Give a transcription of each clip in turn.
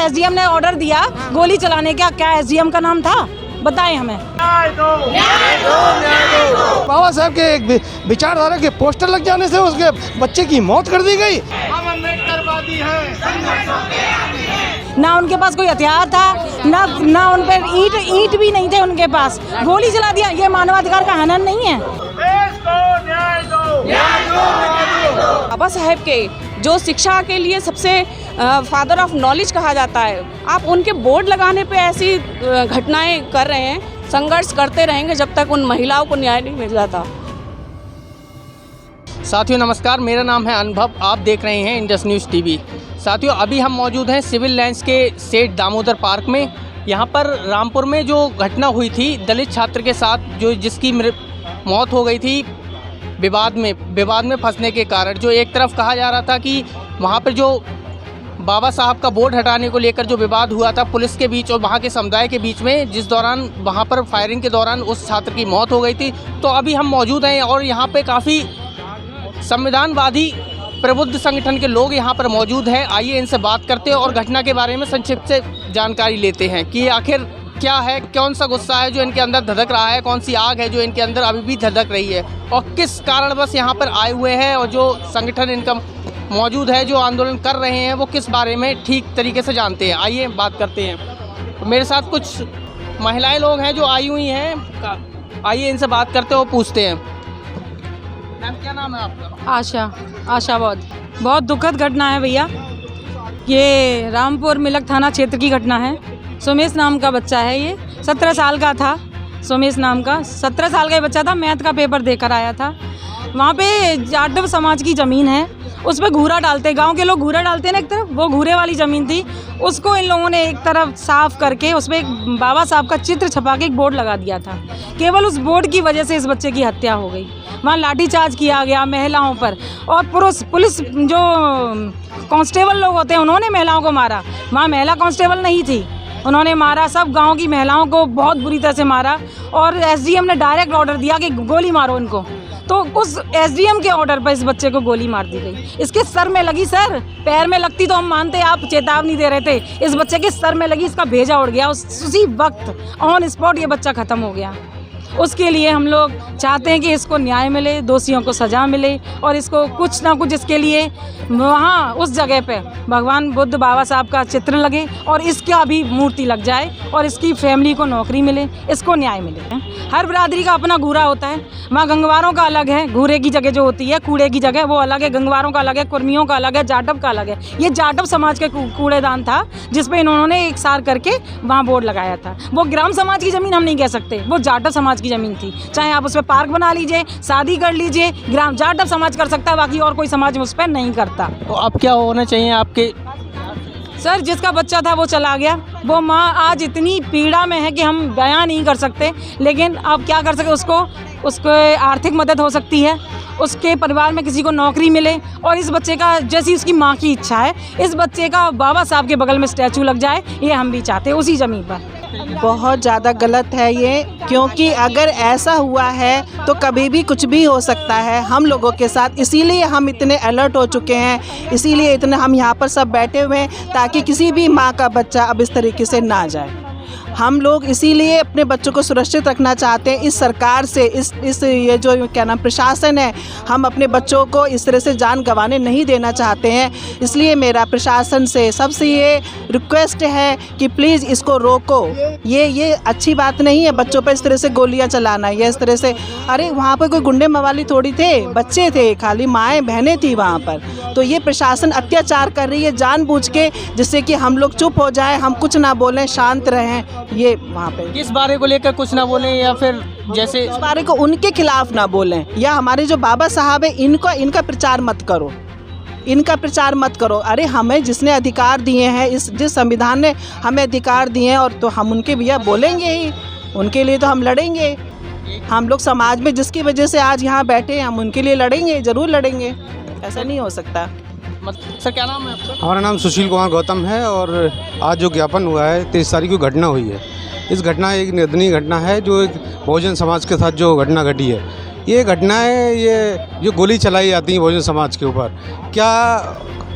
SDM ने order दिया गोली चलाने का, क्या एसडीएम का नाम था? बताएं हमें। बाबा साहब के एक विचारधारा के पोस्टर लग जाने से उसके बच्चे की मौत कर दी गई। हम अम्बेडकरवादी हैं। ना उनके पास कोई हथियार था, ना उन पर ईंट भी नहीं थे उनके पास, गोली चला दिया। ये मानवाधिकार का हनन नहीं है? देश को न्याय दो। बाबा साहेब के जो शिक्षा के लिए सबसे फादर ऑफ नॉलेज कहा जाता है, आप उनके बोर्ड लगाने पे ऐसी घटनाएं कर रहे हैं। संघर्ष करते रहेंगे जब तक उन महिलाओं को न्याय नहीं मिल जाता। साथियों नमस्कार, मेरा नाम है अनुभव, आप देख रहे हैं इंडस न्यूज़ टीवी। साथियों अभी हम मौजूद हैं सिविल लाइंस के सेठ दामोदर पार्क में। यहाँ पर रामपुर में जो घटना हुई थी दलित छात्र के साथ, जो जिसकी मौत हो गई थी विवाद में फंसने के कारण। जो एक तरफ कहा जा रहा था कि वहाँ पर जो बाबा साहब का बोर्ड हटाने को लेकर जो विवाद हुआ था पुलिस के बीच और वहाँ के समुदाय के बीच में, जिस दौरान वहाँ पर फायरिंग के दौरान उस छात्र की मौत हो गई थी। तो अभी हम मौजूद हैं और यहाँ पे काफ़ी संविधानवादी प्रबुद्ध संगठन के लोग यहाँ पर मौजूद हैं। आइए इनसे बात करते हैं और घटना के बारे में संक्षिप्त से जानकारी लेते हैं कि आखिर क्या है, कौन सा गुस्सा है जो इनके अंदर धधक रहा है, कौन सी आग है जो इनके अंदर अभी भी धधक रही है और किस कारण बस यहाँ पर आए हुए हैं, और जो संगठन इनका मौजूद है जो आंदोलन कर रहे हैं वो किस बारे में ठीक तरीके से जानते हैं। आइए बात करते हैं। तो मेरे साथ कुछ महिलाएं लोग हैं जो आई हुई हैं, आइए इनसे बात करते हैं और पूछते हैं। मैम क्या नाम है आपका? आशा बहुत दुखद घटना है भैया। ये रामपुर मिलक थाना क्षेत्र की घटना है। सोमेश नाम का बच्चा है, ये 17 साल का था। सोमेश नाम का 17 साल का बच्चा था, मैथ का पेपर देकर आया था। वहाँ पे जाटव समाज की ज़मीन है, उस पर घूरा डालते, गांव के लोग घूरा डालते हैं ना एक तरफ, वो घूरे वाली ज़मीन थी। उसको इन लोगों ने एक तरफ साफ़ करके उस पर एक बाबा साहब का चित्र छपा के एक बोर्ड लगा दिया था। केवल उस बोर्ड की वजह से इस बच्चे की हत्या हो गई। वहाँ लाठीचार्ज किया गया महिलाओं पर, और पुलिस जो कांस्टेबल लोग होते हैं उन्होंने महिलाओं को मारा। वहाँ महिला कांस्टेबल नहीं थी, उन्होंने मारा, सब गांव की महिलाओं को बहुत बुरी तरह से मारा। और एसडीएम ने डायरेक्ट ऑर्डर दिया कि गोली मारो इनको, तो उस एसडीएम के ऑर्डर पर इस बच्चे को गोली मार दी गई। इसके सर में लगी, सर पैर में लगती तो हम मानते, आप चेतावनी दे रहे थे। इस बच्चे के सर में लगी, इसका भेजा उड़ गया, उसी वक्त ऑन स्पॉट ये बच्चा ख़त्म हो गया। उसके लिए हम लोग चाहते हैं कि इसको न्याय मिले, दोषियों को सज़ा मिले, और इसको कुछ ना कुछ इसके लिए वहाँ उस जगह पे भगवान बुद्ध बाबा साहब का चित्र लगे और इसका भी मूर्ति लग जाए और इसकी फैमिली को नौकरी मिले, इसको न्याय मिले। हर बिरादरी का अपना घूरा होता है। वहाँ गंगवारों का अलग है, घूरे की जगह जो होती है, कूड़े की जगह वो अलग है, गंगवारों का अलग है, कुर्मियों का अलग है, जाटव का अलग है। ये जाटव समाज के कूड़ेदान था जिसपे इन्होंने एक सार करके वहाँ बोर्ड लगाया था। वो ग्राम समाज की ज़मीन हम नहीं कह सकते, वो जाटव समाज की ज़मीन थी। चाहे आप उस पर पार्क बना लीजिए, शादी कर लीजिए, ग्राम जाटव समाज कर सकता है, बाकी और कोई समाज उस पर नहीं करता। तो अब क्या होना चाहिए आपके? सर जिसका बच्चा था वो चला गया, वो माँ आज इतनी पीड़ा में है कि हम बयां नहीं कर सकते, लेकिन अब क्या कर सकते, उसको आर्थिक मदद हो सकती है, उसके परिवार में किसी को नौकरी मिले, और इस बच्चे का जैसी उसकी माँ की इच्छा है, इस बच्चे का बाबा साहब के बगल में स्टैचू लग जाए, ये हम भी चाहते हैं उसी ज़मीन पर। बहुत ज़्यादा गलत है ये, क्योंकि अगर ऐसा हुआ है तो कभी भी कुछ भी हो सकता है हम लोगों के साथ। इसीलिए हम इतने अलर्ट हो चुके हैं, इसीलिए इतने हम यहाँ पर सब बैठे हुए हैं, ताकि किसी भी माँ का बच्चा अब इस तरीके से ना जाए। हम लोग इसीलिए अपने बच्चों को सुरक्षित रखना चाहते हैं। इस सरकार से, इस ये जो क्या नाम प्रशासन है, हम अपने बच्चों को इस तरह से जान गंवाने नहीं देना चाहते हैं। इसलिए मेरा प्रशासन से सबसे ये रिक्वेस्ट है कि प्लीज़ इसको रोको। ये अच्छी बात नहीं है बच्चों पर इस तरह से गोलियां चलाना, या इस तरह से। अरे वहाँ पर कोई गुंडे मवाली थोड़ी थे, बच्चे थे, खाली माएँ बहनें थी वहाँ पर। तो ये प्रशासन अत्याचार कर रही है जानबूझ के, जिससे कि हम लोग चुप हो जाएं, हम कुछ ना बोलें, शांत रहें। ये वहाँ पे किस बारे को लेकर कुछ ना बोलें, या फिर जैसे इस बारे को उनके खिलाफ ना बोलें, या हमारे जो बाबा साहब है इनका प्रचार मत करो, इनका प्रचार मत करो। अरे हमें जिसने अधिकार दिए हैं, जिस संविधान ने हमें अधिकार दिए हैं, और तो हम उनके भैया बोलेंगे ही, उनके लिए तो हम लड़ेंगे। हम लोग समाज में जिसकी वजह से आज यहाँ बैठे हैं, हम उनके लिए लड़ेंगे, ज़रूर लड़ेंगे। ऐसा नहीं हो सकता। सर क्या नाम है आपका? हमारा नाम सुशील कुमार गौतम है, और आज जो ज्ञापन हुआ है 23 तारीख को घटना हुई है। इस घटना एक निंदनीय घटना है जो एक बहुजन समाज के साथ जो घटना घटी है। ये घटना है, ये जो गोली चलाई जाती है बहुजन समाज के ऊपर, क्या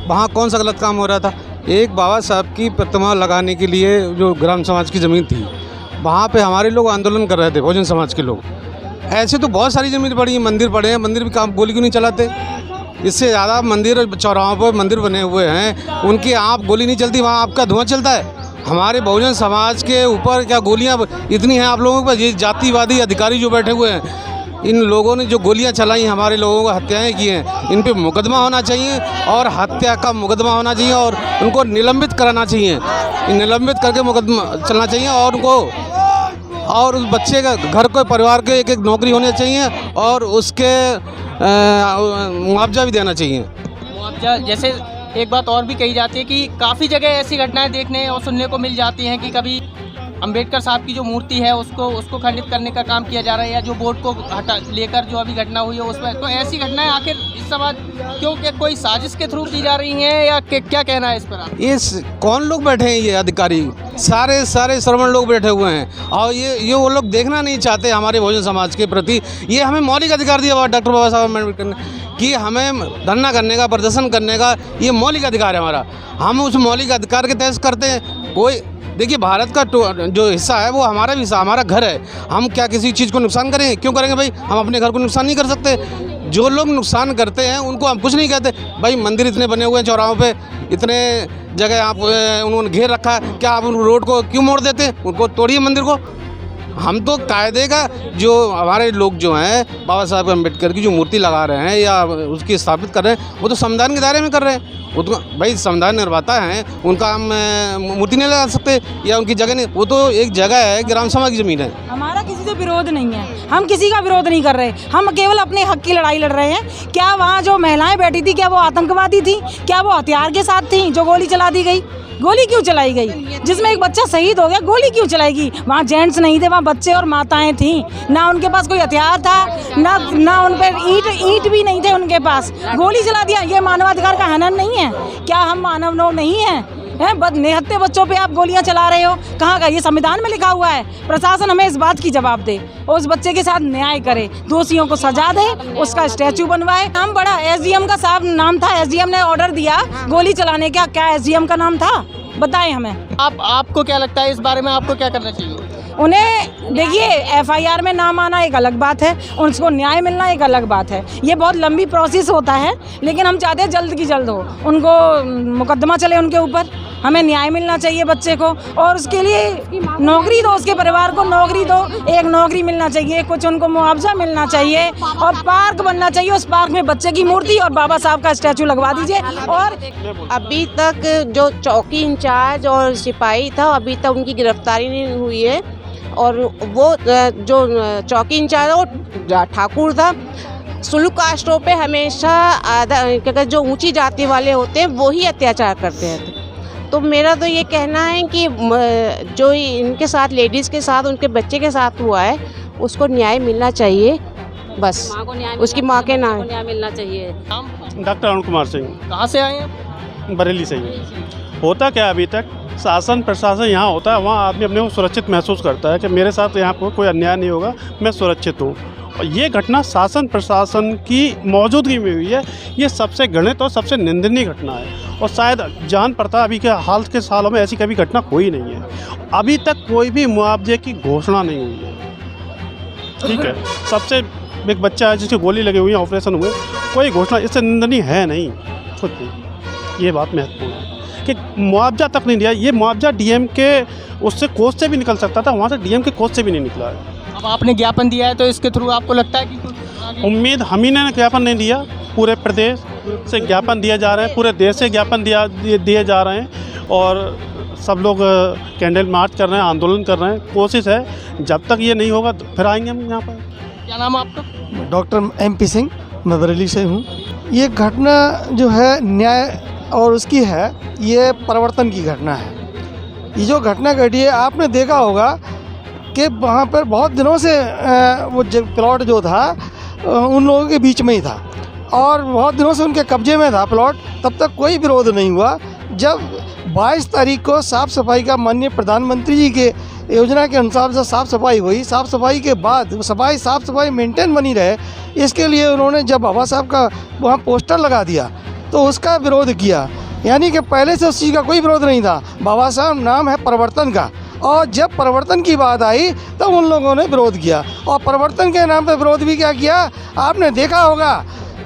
वहाँ कौन सा गलत काम हो रहा था? एक बाबा साहब की प्रतिमा लगाने के लिए जो ग्राम समाज की ज़मीन थी, वहाँ पे हमारे लोग आंदोलन कर रहे थे, बहुजन समाज के लोग। ऐसे तो बहुत सारी ज़मीन पड़ी है, मंदिर पड़े हैं, मंदिर भी काम गोली क्यों नहीं चलाते? इससे ज़्यादा मंदिर चौराहों पर मंदिर बने हुए हैं, उनकी आप गोली नहीं चलती, वहाँ आपका धुआं चलता है। हमारे बहुजन समाज के ऊपर क्या गोलियाँ इतनी हैं आप लोगों के पास? ये जातिवादी अधिकारी जो बैठे हुए हैं, इन लोगों ने जो गोलियां चलाई, हमारे लोगों को हत्याएं की हैं, इन पे मुकदमा होना चाहिए और हत्या का मुकदमा होना चाहिए और उनको निलंबित कराना चाहिए। निलंबित करके मुकदमा चलना चाहिए और उनको और उस बच्चे का घर के परिवार के एक नौकरी होनी चाहिए और उसके मुआवजा भी देना चाहिए। मुआवजा, जैसे एक बात और भी कही जाती है कि काफ़ी जगह ऐसी घटनाएं देखने और सुनने को मिल जाती हैं कि कभी अंबेडकर साहब की जो मूर्ति है उसको खंडित करने का काम किया जा रहा है, या जो बोर्ड को हटा लेकर जो अभी घटना हुई है उसमें, तो ऐसी घटनाएं आखिर इस समाज क्यों, क्या कोई साजिश के थ्रू की जा रही हैं या क्या कहना है इस पर आप? ये कौन लोग बैठे हैं? ये अधिकारी सारे श्रवण लोग बैठे हुए हैं और ये वो लोग देखना नहीं चाहते हमारे बहुजन समाज के प्रति। ये हमें मौलिक अधिकार दिया हुआ डॉक्टर बाबा साहब अम्बेडकर ने कि हमें धरना करने का, प्रदर्शन करने का ये मौलिक अधिकार है हमारा। हम उस मौलिक अधिकार के तहत करते हैं। कोई देखिए, भारत का जो हिस्सा है वो हमारा भी हिस्सा, हमारा घर है। हम क्या किसी चीज़ को नुकसान करेंगे? क्यों करेंगे भाई? हम अपने घर को नुकसान नहीं कर सकते। जो लोग नुकसान करते हैं उनको हम कुछ नहीं कहते। भाई मंदिर इतने बने हुए हैं चौराहों पे, इतने जगह आप उन्होंने घेर रखा है, क्या आप उन रोड को क्यों मोड़ देते हैं? उनको तोड़िए मंदिर को। हम तो कायदे का, जो हमारे लोग जो हैं बाबा साहब अम्बेडकर की जो मूर्ति लगा रहे हैं या उसकी स्थापित कर रहे हैं, वो तो संविधान के दायरे में कर रहे हैं। वो तो भाई संविधान निर्माता हैं, उनका हम मूर्ति नहीं लगा सकते या उनकी जगह नहीं। वो तो एक जगह है, ग्राम सभा की ज़मीन है। हमारा किसी से विरोध नहीं है, हम किसी का विरोध नहीं कर रहे, हम केवल अपने हक की लड़ाई लड़ रहे हैं। क्या वहाँ जो महिलाएं बैठी थी, क्या वो आतंकवादी थी? क्या वो हथियार के साथ थी जो गोली चला दी गई? गोली क्यों चलाई गई? जिसमें एक बच्चा शहीद हो गया, गोली क्यों चलाएगी? वहाँ जेंट्स नहीं थे, वहाँ बच्चे और माताएं थीं। ना उनके पास कोई हथियार था, ना उन पर ईंट भी नहीं थे उनके पास, गोली चला दिया। ये मानवाधिकार का हनन नहीं है क्या? हम मानव लोग नहीं हैं? निहत्थे बच्चों पे आप गोलियां चला रहे हो, कहाँ का? ये संविधान में लिखा हुआ है। प्रशासन हमें इस बात की जवाब दे और उस बच्चे के साथ न्याय करे, दोषियों को सजा दे, उसका स्टैचू बनवाए। नाम बड़ा एसडीएम का साहब नाम था, एसडीएम ने ऑर्डर दिया गोली चलाने का। क्या एसडीएम का नाम था? बताएं हमें। आपको क्या लगता है इस बारे में, आपको क्या करना चाहिए? उन्हें देखिए, एफआईआर में नाम आना एक अलग बात है, उनको न्याय मिलना एक अलग बात है। ये बहुत लंबी प्रोसेस होता है, लेकिन हम चाहते हैं जल्द की जल्द हो, उनको मुकदमा चले उनके ऊपर। हमें न्याय मिलना चाहिए बच्चे को, और उसके लिए नौकरी दो, उसके परिवार को नौकरी दो, एक नौकरी मिलना चाहिए, कुछ उनको मुआवजा मिलना चाहिए और पार्क बनना चाहिए। उस पार्क में बच्चे की मूर्ति और बाबा साहब का स्टैचू लगवा दीजिए। और अभी तक जो चौकी इंचार्ज और सिपाही था, अभी तक उनकी गिरफ्तारी नहीं हुई है। और वो जो चौकी इंचार्ज वो ठाकुर था, सुलू कास्टों पे हमेशा जो ऊंची जाति वाले होते हैं वो ही अत्याचार करते हैं। तो मेरा तो ये कहना है कि जो इनके साथ, लेडीज़ के साथ, उनके बच्चे के साथ हुआ है, उसको न्याय मिलना चाहिए। बस उसकी माँ के नाम न्याय मिलना चाहिए। डॉक्टर अरुण कुमार सिंह। कहाँ से आए हैं? बरेली से ही। होता क्या अभी तक शासन प्रशासन यहाँ होता है, वहाँ आदमी अपने को सुरक्षित महसूस करता है कि मेरे साथ यहाँ पर कोई अन्याय नहीं होगा, मैं सुरक्षित हूँ। और ये घटना शासन प्रशासन की मौजूदगी में हुई है। ये सबसे घृणित और सबसे निंदनीय घटना है और शायद जान पड़ता अभी के हाल के सालों में ऐसी कभी घटना हुई नहीं है। अभी तक कोई भी मुआवजे की घोषणा नहीं हुई है। ठीक है, सबसे एक बच्चा है जिसकी गोली लगी हुई है, ऑपरेशन हुए, कोई घोषणा इससे निंदनीय है नहीं खुद की। ये बात महत्वपूर्ण है कि मुआवजा तक नहीं दिया। ये मुआवजा डीएम के उससे कोष से भी निकल सकता था, वहाँ से डीएम के कोष से भी नहीं निकला है। अब आपने ज्ञापन दिया है तो इसके थ्रू आपको लगता है कि उम्मीद हम ही ने ज्ञापन नहीं दिया, पूरे प्रदेश से ज्ञापन दिए जा रहे हैं, पूरे देश से ज्ञापन दिए जा रहे हैं और सब लोग कैंडल मार्च कर रहे हैं, आंदोलन कर रहे हैं। कोशिश है जब तक ये नहीं होगा फिर आएंगे हम यहाँ पर। क्या नाम है आपका? डॉक्टर MP सिंह, मैं बरेली से हूँ। ये घटना जो है न्याय और उसकी है, ये परिवर्तन की घटना है। ये जो घटना घटी है, आपने देखा होगा कि वहाँ पर बहुत दिनों से वो प्लॉट जो था उन लोगों के बीच में ही था और बहुत दिनों से उनके कब्जे में था प्लॉट। तब तक कोई विरोध नहीं हुआ। जब 22 तारीख को साफ़ सफाई का माननीय प्रधानमंत्री जी के योजना के अनुसार से साफ़ सफाई हुई, साफ़ सफाई के बाद साफ़ सफाई मेंटेन बनी रहे, इसके लिए उन्होंने जब बाबा साहब का वहाँ पोस्टर लगा दिया तो उसका विरोध किया। यानी कि पहले से उस चीज़ का कोई विरोध नहीं था। बाबा साहब नाम है परिवर्तन का, और जब परिवर्तन की बात आई तो उन लोगों ने विरोध किया, और परिवर्तन के नाम पर विरोध भी क्या किया, आपने देखा होगा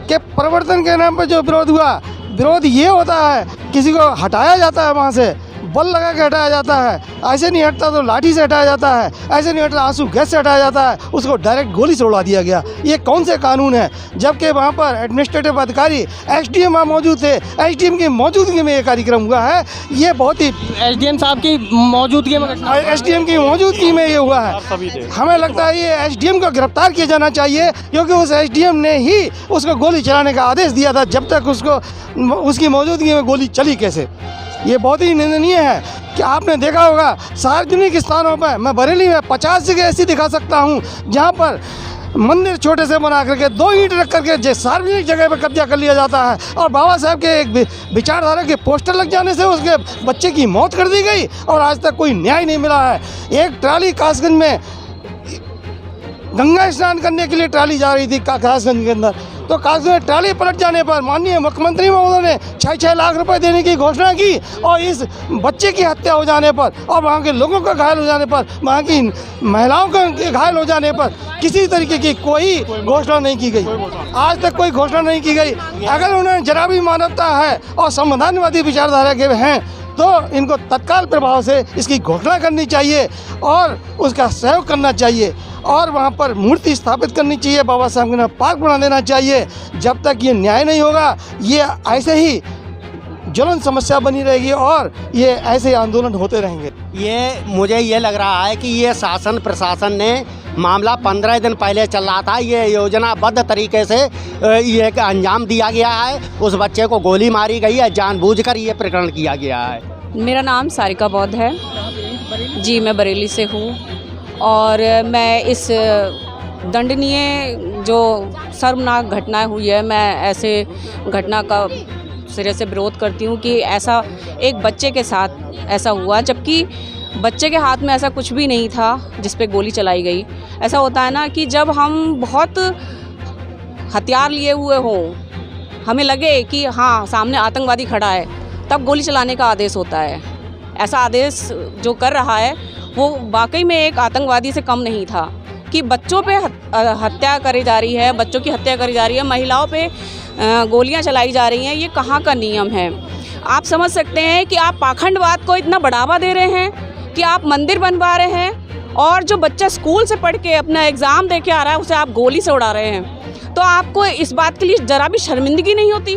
कि परिवर्तन के नाम पर जो विरोध हुआ, विरोध ये होता है किसी को हटाया जाता है, वहाँ से बल लगा के हटाया जाता है, ऐसे नहीं हटता तो लाठी से हटाया जाता है, ऐसे नहीं हटता आंसू गैस से हटाया जाता है, उसको डायरेक्ट गोली से उड़ा दिया गया। ये कौन से कानून है? जबकि वहाँ पर एडमिनिस्ट्रेटिव अधिकारी एसडीएम वहाँ मौजूद थे, एसडीएम की मौजूदगी में ये कार्यक्रम हुआ है। ये बहुत ही एसडीएम साहब की मौजूदगी में एसडीएम की मौजूदगी में ये हुआ है। हमें लगता है ये एसडीएम को गिरफ्तार किया जाना चाहिए, क्योंकि उस एसडीएम ने ही उसको गोली चलाने का आदेश दिया था। जब तक उसकी मौजूदगी में गोली चली कैसे, ये बहुत ही निंदनीय है। कि आपने देखा होगा सार्वजनिक स्थानों पर, मैं बरेली में 50 जगह ऐसी दिखा सकता हूँ जहाँ पर मंदिर छोटे से बना करके 2 ईंट रख करके सार्वजनिक जगह पर कब्जा कर लिया जाता है, और बाबा साहब के एक विचारधारा के पोस्टर लग जाने से उसके बच्चे की मौत कर दी गई, और आज तक कोई न्याय नहीं मिला है। एक ट्राली कासगंज में गंगा स्नान करने के लिए ट्राली जा रही थी कासगंज के अंदर, तो कासगंज में ट्राली पलट जाने पर माननीय मुख्यमंत्री महोदय ने 6-6 लाख रुपए देने की घोषणा की, और इस बच्चे की हत्या हो जाने पर और वहाँ के लोगों का घायल हो जाने पर, वहाँ की महिलाओं का घायल हो जाने पर किसी तरीके की कोई घोषणा नहीं की गई। आज तक कोई घोषणा नहीं की गई। अगर उन्हें जरा भी मानवता है और संविधानवादी विचारधारा के हैं तो इनको तत्काल प्रभाव से इसकी घोषणा करनी चाहिए और उसका सहयोग करना चाहिए, और वहाँ पर मूर्ति स्थापित करनी चाहिए, बाबा साहब के नाम पार्क बना देना चाहिए। जब तक ये न्याय नहीं होगा ये ऐसे ही ज्वलन समस्या बनी रहेगी और ये ऐसे आंदोलन होते रहेंगे। मुझे ये लग रहा है कि ये शासन प्रशासन ने मामला 15 दिन पहले चल रहा था, ये योजनाबद्ध तरीके से ये अंजाम दिया गया है। उस बच्चे को गोली मारी गई है, जानबूझकर ये प्रकरण किया गया है। मेरा नाम सारिका बौद्ध है जी, मैं बरेली से हूँ, और मैं इस दंडनीय जो शर्मनाक घटना हुई है, मैं ऐसे घटना का सिरे से विरोध करती हूँ कि ऐसा एक बच्चे के साथ ऐसा हुआ, जबकि बच्चे के हाथ में ऐसा कुछ भी नहीं था जिस पे गोली चलाई गई। ऐसा होता है ना कि जब हम बहुत हथियार लिए हुए हों, हमें लगे कि हाँ सामने आतंकवादी खड़ा है, तब गोली चलाने का आदेश होता है। ऐसा आदेश जो कर रहा है वो वाकई में एक आतंकवादी से कम नहीं था कि बच्चों पे हत्या करी जा रही है, बच्चों की हत्या करी जा रही है, महिलाओं पे गोलियां चलाई जा रही हैं। ये कहाँ का नियम है? आप समझ सकते हैं कि आप पाखंडवाद को इतना बढ़ावा दे रहे हैं कि आप मंदिर बनवा रहे हैं, और जो बच्चा स्कूल से पढ़ के अपना एग्ज़ाम दे के आ रहा है उसे आप गोली से उड़ा रहे हैं। तो आपको इस बात के लिए ज़रा भी शर्मिंदगी नहीं होती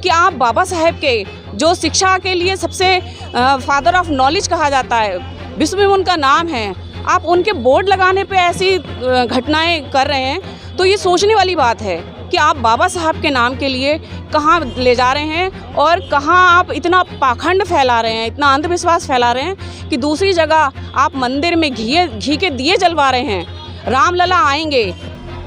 कि आप बाबा साहेब के जो शिक्षा के लिए सबसे फादर ऑफ नॉलेज कहा जाता है, विश्व में उनका नाम है, आप उनके बोर्ड लगाने पे ऐसी घटनाएं कर रहे हैं, तो ये सोचने वाली बात है कि आप बाबा साहब के नाम के लिए कहाँ ले जा रहे हैं और कहाँ आप इतना पाखंड फैला रहे हैं, इतना अंधविश्वास फैला रहे हैं कि दूसरी जगह आप मंदिर में घी के दिए जलवा रहे हैं, रामलला आएंगे,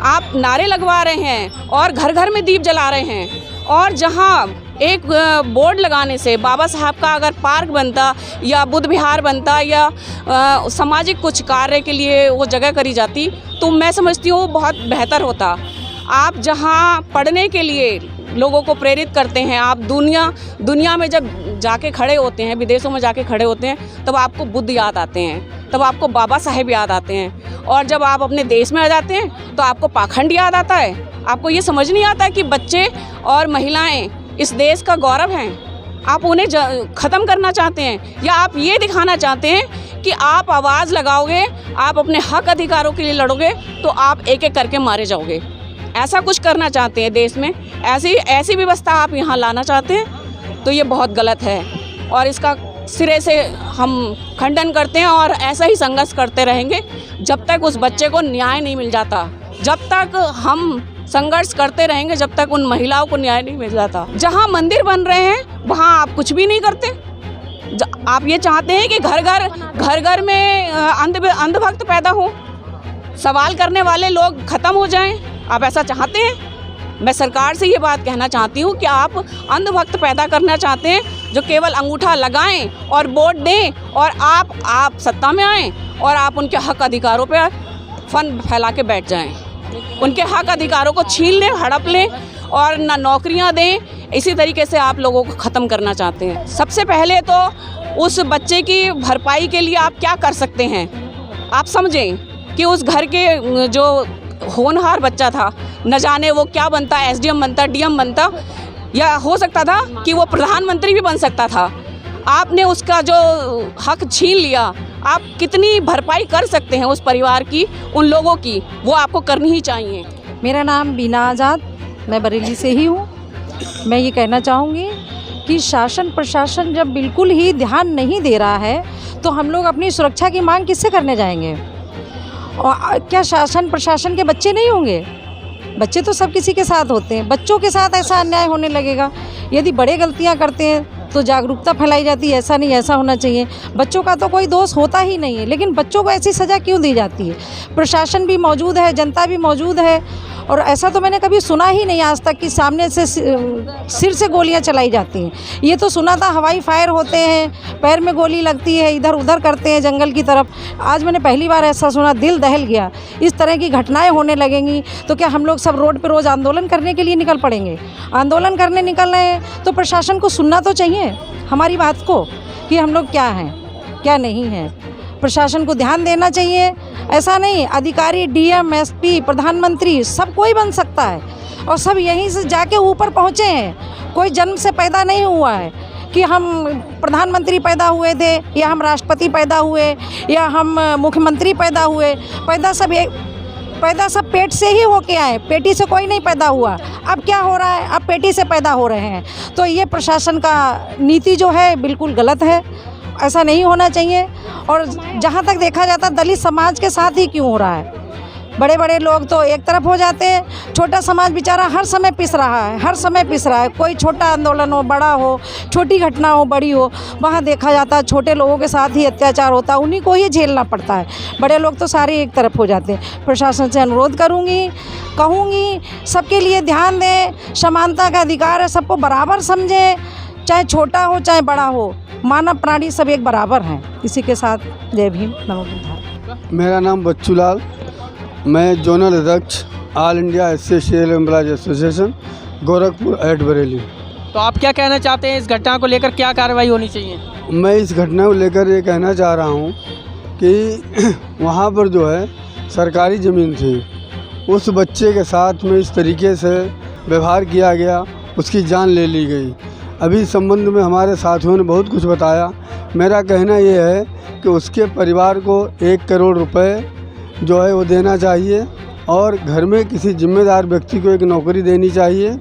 आप नारे लगवा रहे हैं और घर घर में दीप जला रहे हैं। और जहाँ एक बोर्ड लगाने से बाबा साहब का अगर पार्क बनता या बुद्ध विहार बनता या सामाजिक कुछ कार्य के लिए वो जगह करी जाती, तो मैं समझती हूँ बहुत बेहतर होता। आप जहाँ पढ़ने के लिए लोगों को प्रेरित करते हैं, आप दुनिया में जब जाके खड़े होते हैं, विदेशों में जाके खड़े होते हैं, तब आपको बुद्ध याद आते हैं, तब आपको बाबा साहेब याद आते हैं, और जब आप अपने देश में आ जाते हैं तो आपको पाखंड याद आता है। आपको ये समझ नहीं आता कि बच्चे और महिलाएं इस देश का गौरव हैं। आप उन्हें ख़त्म करना चाहते हैं, या आप ये दिखाना चाहते हैं कि आप आवाज़ लगाओगे, आप अपने हक अधिकारों के लिए लड़ोगे तो आप एक एक करके मारे जाओगे। ऐसा कुछ करना चाहते हैं देश में, ऐसी व्यवस्था आप यहाँ लाना चाहते हैं, तो ये बहुत गलत है और इसका सिरे से हम खंडन करते हैं और ऐसा ही संघर्ष करते रहेंगे जब तक उस बच्चे को न्याय नहीं मिल जाता। जब तक हम संघर्ष करते रहेंगे, जब तक उन महिलाओं को न्याय नहीं मिल जाता। जहाँ मंदिर बन रहे हैं वहाँ आप कुछ भी नहीं करते। आप ये चाहते हैं कि घर घर में अंधभक्त पैदा हो, सवाल करने वाले लोग ख़त्म हो जाएं। आप ऐसा चाहते हैं? मैं सरकार से ये बात कहना चाहती हूँ कि आप अंधभक्त पैदा करना चाहते हैं जो केवल अंगूठा लगाएं और वोट दें और आप सत्ता में आएं और आप उनके हक अधिकारों पे फन फैला के बैठ जाएं, उनके हक अधिकारों को छीन लें, हड़प लें और ना नौकरियां दें। इसी तरीके से आप लोगों को ख़त्म करना चाहते हैं। सबसे पहले तो उस बच्चे की भरपाई के लिए आप क्या कर सकते हैं, आप समझें कि उस घर के जो होनहार बच्चा था, न जाने वो क्या बनता, एसडीएम बनता, डीएम बनता, या हो सकता था कि वो प्रधानमंत्री भी बन सकता था। आपने उसका जो हक छीन लिया। आप कितनी भरपाई कर सकते हैं उस परिवार की, उन लोगों की, वो आपको करनी ही चाहिए। मेरा नाम बीना आज़ाद, मैं बरेली से ही हूँ। मैं ये कहना चाहूँगी कि शासन प्रशासन जब बिल्कुल ही ध्यान नहीं दे रहा है तो हम लोग अपनी सुरक्षा की मांग किससे करने जाएंगे? और क्या शासन प्रशासन के बच्चे नहीं होंगे? बच्चे तो सब किसी के साथ होते हैं, बच्चों के साथ ऐसा अन्याय होने लगेगा। यदि बड़े गलतियां करते हैं तो जागरूकता फैलाई जाती है, ऐसा नहीं ऐसा होना चाहिए। बच्चों का तो कोई दोष होता ही नहीं है, लेकिन बच्चों को ऐसी सज़ा क्यों दी जाती है? प्रशासन भी मौजूद है, जनता भी मौजूद है, और ऐसा तो मैंने कभी सुना ही नहीं आज तक कि सामने से सिर से गोलियां चलाई जाती हैं। ये तो सुना था हवाई फायर होते हैं, पैर में गोली लगती है, इधर उधर करते हैं जंगल की तरफ। आज मैंने पहली बार ऐसा सुना, दिल दहल गया। इस तरह की घटनाएं होने लगेंगी तो क्या हम लोग सब रोड पे रोज़ आंदोलन करने के लिए निकल पड़ेंगे? आंदोलन करने निकल रहे हैं तो प्रशासन को सुनना तो चाहिए हमारी बात को, कि हम लोग क्या हैं क्या नहीं हैं। प्रशासन को ध्यान देना चाहिए। ऐसा नहीं अधिकारी, डीएम, एसपी, प्रधानमंत्री सब कोई बन सकता है, और सब यहीं से जाके ऊपर पहुँचे हैं। कोई जन्म से पैदा नहीं हुआ है कि हम प्रधानमंत्री पैदा हुए थे, या हम राष्ट्रपति पैदा हुए, या हम मुख्यमंत्री पैदा हुए। पैदा सब पेट से ही होके आए, पेटी से कोई नहीं पैदा हुआ। अब क्या हो रहा है? अब पेटी से पैदा हो रहे हैं। तो ये प्रशासन का नीति जो है बिल्कुल गलत है, ऐसा नहीं होना चाहिए। और जहाँ तक देखा जाता, दलित समाज के साथ ही क्यों हो रहा है? बड़े बड़े लोग तो एक तरफ हो जाते हैं, छोटा समाज बेचारा हर समय पिस रहा है, हर समय पिस रहा है। कोई छोटा आंदोलन हो, बड़ा हो, छोटी घटना हो, बड़ी हो, वहाँ देखा जाता है छोटे लोगों के साथ ही अत्याचार होता है, उन्हीं को ही झेलना पड़ता है। बड़े लोग तो सारे एक तरफ हो जाते हैं। प्रशासन से अनुरोध कहूँगी सबके लिए ध्यान दें, समानता का अधिकार है, सबको बराबर समझें, चाहे छोटा हो चाहे बड़ा हो, मानव प्राणी सब एक बराबर हैं किसी के साथ। जय भीम, नमो बुद्धाय। मेरा नाम बच्चू लाल, मैं जोनल अध्यक्ष all India association employees association Gorakhpur at Bareilly. तो आप क्या कहना चाहते हैं, इस घटना को लेकर क्या कार्रवाई होनी चाहिए? मैं इस घटना को लेकर ये कहना चाह रहा हूँ कि वहाँ पर जो है सरकारी ज़मीन थी, उस बच्चे के साथ में इस तरीके से व्यवहार किया गया, उसकी जान ले ली गई। अभी इस संबंध में हमारे साथियों ने बहुत कुछ बताया। मेरा कहना ये है कि उसके परिवार को 1 करोड़ रुपए जो है वो देना चाहिए, और घर में किसी जिम्मेदार व्यक्ति को एक नौकरी देनी चाहिए,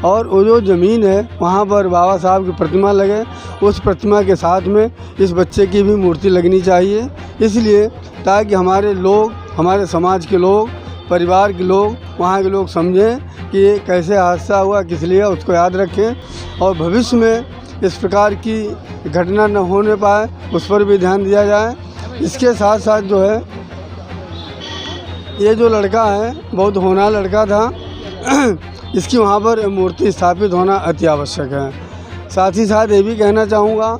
और वो जो ज़मीन है वहाँ पर बाबा साहब की प्रतिमा लगे, उस प्रतिमा के साथ में इस बच्चे की भी मूर्ति लगनी चाहिए, इसलिए ताकि हमारे लोग, हमारे समाज के लोग, परिवार के लोग, वहाँ के लोग समझें कि ये कैसे हादसा हुआ, किस लिए, उसको याद रखें, और भविष्य में इस प्रकार की घटना न होने पाए उस पर भी ध्यान दिया जाए। इसके साथ साथ जो है ये जो लड़का है बहुत होनहार लड़का था, इसकी वहाँ पर मूर्ति स्थापित होना अति आवश्यक है। साथ ही साथ ये भी कहना चाहूँगा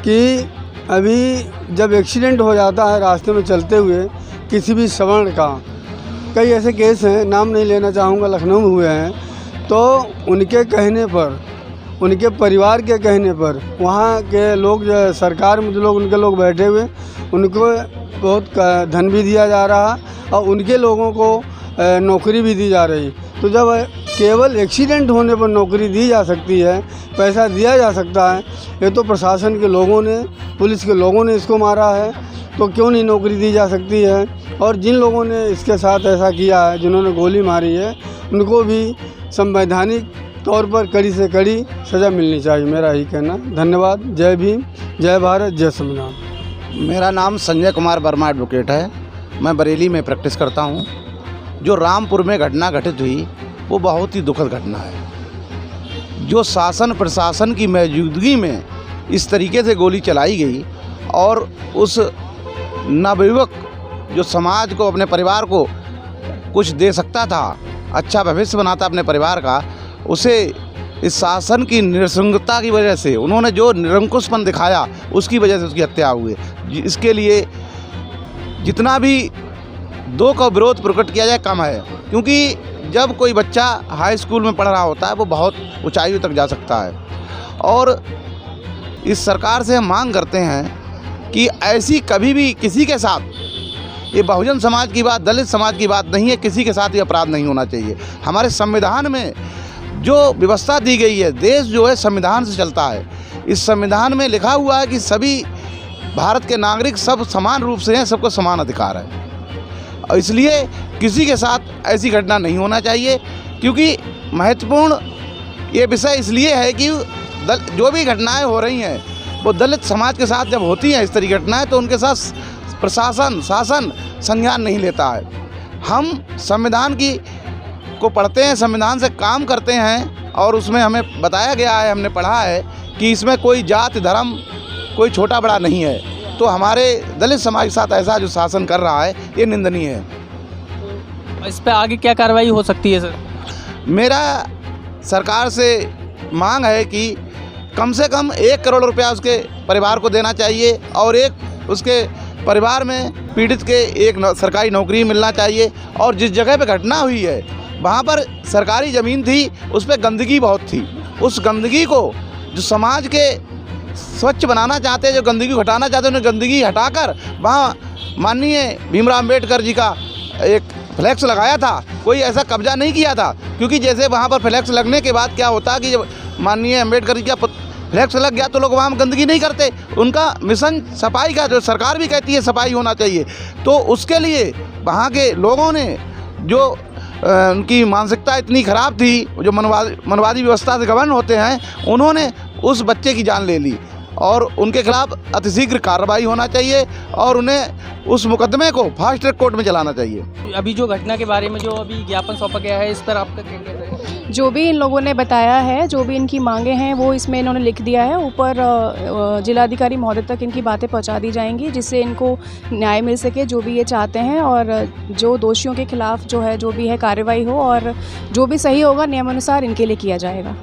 कि अभी जब एक्सीडेंट हो जाता है रास्ते में चलते हुए किसी भी सवर्ण का, कई ऐसे केस हैं, नाम नहीं लेना चाहूँगा, लखनऊ में हुए हैं, तो उनके कहने पर, उनके परिवार के कहने पर वहाँ के लोग, जो सरकार में जो लोग उनके लोग बैठे हुए, उनको बहुत धन भी दिया जा रहा और उनके लोगों को नौकरी भी दी जा रही। तो जब केवल एक्सीडेंट होने पर नौकरी दी जा सकती है, पैसा दिया जा सकता है, ये तो प्रशासन के लोगों ने, पुलिस के लोगों ने इसको मारा है, तो क्यों नहीं नौकरी दी जा सकती है? और जिन लोगों ने इसके साथ ऐसा किया है, जिन्होंने गोली मारी है, उनको भी संवैधानिक तौर पर कड़ी से कड़ी सज़ा मिलनी चाहिए, मेरा यही कहना। धन्यवाद। जय भीम, जय भारत, जय संविधान। मेरा नाम संजय कुमार वर्मा एडवोकेट है, मैं बरेली में प्रैक्टिस करता हूँ। जो रामपुर में घटना घटित हुई वो बहुत ही दुखद घटना है। जो शासन प्रशासन की मौजूदगी में इस तरीके से गोली चलाई गई और उस नवयुवक जो समाज को, अपने परिवार को कुछ दे सकता था, अच्छा भविष्य बनाता अपने परिवार का, उसे इस शासन की निरंकुशता की वजह से, उन्होंने जो निरंकुशपन दिखाया उसकी वजह से उसकी हत्या हुई। इसके लिए जितना भी दो का विरोध प्रकट किया जाए कम है, क्योंकि जब कोई बच्चा हाई स्कूल में पढ़ रहा होता है वो बहुत ऊंचाइयों तक जा सकता है। और इस सरकार से हम मांग करते हैं कि ऐसी कभी भी किसी के साथ, ये बहुजन समाज की बात, दलित समाज की बात नहीं है, किसी के साथ ये अपराध नहीं होना चाहिए। हमारे संविधान में जो व्यवस्था दी गई है, देश जो है संविधान से चलता है। इस संविधान में लिखा हुआ है कि सभी भारत के नागरिक सब समान रूप से हैं, सबको समान अधिकार है। और इसलिए किसी के साथ ऐसी घटना नहीं होना चाहिए, क्योंकि महत्वपूर्ण ये विषय इसलिए है कि जो भी घटनाएं हो रही हैं वो दलित समाज के साथ जब होती हैं इस तरह की घटनाएं, तो उनके साथ प्रशासन, शासन संज्ञान नहीं लेता है। हम संविधान को पढ़ते हैं, संविधान से काम करते हैं, और उसमें हमें बताया गया है, हमने पढ़ा है कि इसमें कोई जाति धर्म कोई छोटा बड़ा नहीं है। तो हमारे दलित समाज के साथ ऐसा जो शासन कर रहा है ये निंदनीय है। इस पर आगे क्या कार्रवाई हो सकती है सर? मेरा सरकार से मांग है कि कम से कम 1 करोड़ रुपया उसके परिवार को देना चाहिए, और एक उसके परिवार में पीड़ित के एक सरकारी नौकरी मिलना चाहिए। और जिस जगह पे घटना हुई है वहाँ पर सरकारी ज़मीन थी, उस पर गंदगी बहुत थी। उस गंदगी को जो समाज के स्वच्छ बनाना चाहते हैं, जो गंदगी को हटाना चाहते हैं, उन्हें गंदगी हटाकर वहाँ माननीय भीमराव अम्बेडकर जी का एक फ्लैक्स लगाया था। कोई ऐसा कब्जा नहीं किया था, क्योंकि जैसे वहाँ पर फ्लैक्स लगने के बाद क्या होता कि जब माननीय अम्बेडकर जी का फ्लैक्स लग गया तो लोग वहाँ गंदगी नहीं करते। उनका मिशन सफाई का, जो सरकार भी कहती है सफाई होना चाहिए, तो उसके लिए वहाँ के लोगों ने जो उनकी मानसिकता इतनी ख़राब थी, जो मनवादी व्यवस्था से गवर्न होते हैं, उन्होंने उस बच्चे की जान ले ली। और उनके खिलाफ अतिशीघ्र कार्रवाई होना चाहिए और उन्हें उस मुकदमे को फास्ट ट्रैक कोर्ट में चलाना चाहिए। अभी जो घटना के बारे में जो अभी ज्ञापन सौंपा गया है, इस पर आपका क्या कहना है? जो भी इन लोगों ने बताया है, जो भी इनकी मांगे हैं वो इसमें इन्होंने लिख दिया है। ऊपर जिलाधिकारी महोदय तक इनकी बातें पहुंचा दी जाएंगी, जिससे इनको न्याय मिल सके जो भी ये चाहते हैं, और जो दोषियों के खिलाफ जो भी है कार्रवाई हो, और जो भी सही होगा नियमानुसार इनके लिए किया जाएगा।